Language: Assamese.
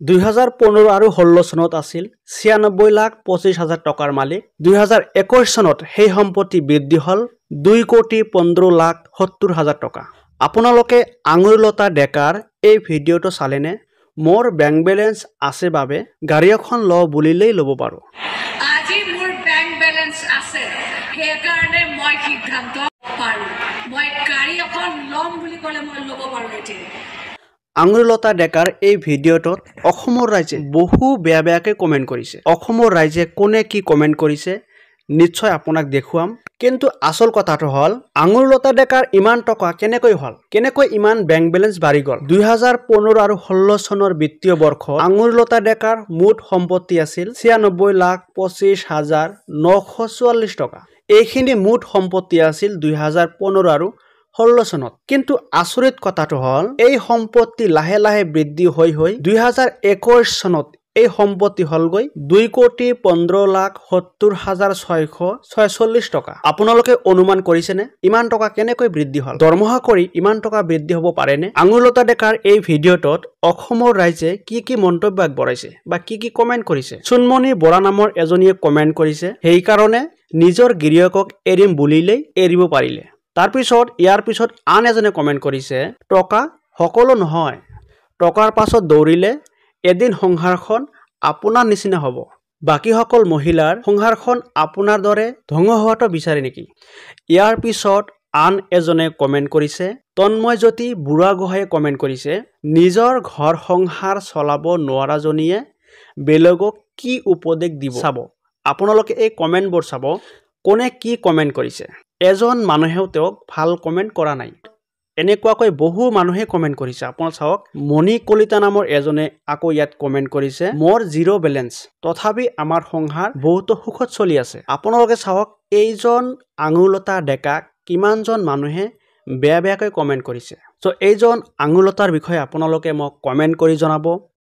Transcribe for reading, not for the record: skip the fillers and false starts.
2015 আৰু 16 চনত আছিল 96,25,000 টকাৰ মালিক। 2021 চনত সেই সম্পত্তি বৃদ্ধি হল 2,15,70,000 টকা। আপোনালোকে আঙুৰলতা ডেকাৰ এই ভিডিঅটো চালেনে? মোৰ বেংক বেলেন্স আছে বাবে গাড়ী এখন ল বুলিলেই ল'ব পাৰো। আজি মোৰ বেংক বেলেন্স আছে, সেই কাৰণে মই সিদ্ধান্ত পাৰো মই গাড়ী এখন ল'ম বুলি ক'লে মই ল'ব পাৰো। এতিয়া আঙুৰলতা ডেকাৰ এই ভিডিঅটোত অসমৰ ৰাইজে বহু বেয়াকৈ কমেন্ট কৰিছে। অসমৰ ৰাইজে কোনে কি কমেন্ট কৰিছে নিশ্চয় আপোনাক দেখুৱাম। কিন্তু আসল কথাটো হল আঙুৰলতা ডেকাৰ ইমান টকা কেনেকৈ হল, কেনেকৈ ইমান বেংক বেলেন্স বাঢ়ি গল। 2015 আৰু 16 চনৰ বিত্তীয় বৰ্ষত আঙুৰলতা ডেকাৰ মুঠ সম্পত্তি আছিল 96,25,944 টকা। এইখিনি মুঠ সম্পত্তি আছিল 2015 আৰু 16 চনত। কিন্তু আচৰিত কথাটো হল এই সম্পত্তি লাহে লাহে বৃদ্ধি হৈ 2021 চনত এই সম্পত্তি হলগৈ 2,15,70,646 টকা। আপোনালোকে অনুমান কৰিছেনে ইমান টকা কেনেকৈ বৃদ্ধি হল? দৰমহা কৰি ইমান টকা বৃদ্ধি হ'ব পাৰেনে? আঙুৰলতা ডেকাৰ এই ভিডিঅটোত অসমৰ ৰাইজে কি কি মন্তব্য আগবঢ়াইছে বা কি কি কমেন্ট কৰিছে। চুনমণি বৰা নামৰ এজনীয়ে কমেন্ট কৰিছে, সেইকাৰণে নিজৰ গিৰিয়েকক এৰিম বুলিলেই এৰিব পাৰিলে। তাৰপিছত ইয়াৰ পিছত আন এজনে কমেন্ট কৰিছে, টকা সকলো নহয়, টকাৰ পাছত দৌৰিলে এদিন সংসাৰখন আপোনাৰ নিচিনা হ'ব। বাকী সকল মহিলাৰ সংসাৰখন আপোনাৰ দৰে ধ্বংস হোৱাটো বিচাৰে নেকি? ইয়াৰ পিছত আন এজনে কমেন্ট কৰিছে, তন্ময়জ্যোতি বুঢ়াগোহাঁইয়ে কমেন্ট কৰিছে, নিজৰ ঘৰ সংসাৰ চলাব নোৱাৰাজনীয়ে বেলেগক কি উপদেশ দিব। চাব আপোনালোকে এই কমেন্টবোৰ চাব কোনে কি কমেন্ট কৰিছে। এজন মানুহেও তেওঁক ভাল কমেন্ট কৰা নাই, এনেকুৱাকৈ বহু মানুহে কমেন্ট কৰিছে। আপোনালোক চাওক, মণি কলিতা নামৰ এজনে আকৌ ইয়াত কমেন্ট কৰিছে, মোৰ জিৰ' বেলেন্স তথাপি আমাৰ সংসাৰ বহুতো সুখত চলি আছে। আপোনালোকে চাওক এইজন আঙুৰলতা ডেকাক কিমানজন মানুহে বেয়াকৈ কমেন্ট কৰিছে। চ' এইজন আঙুৰলতাৰ বিষয়ে আপোনালোকে মোক কমেন্ট কৰি জনাব।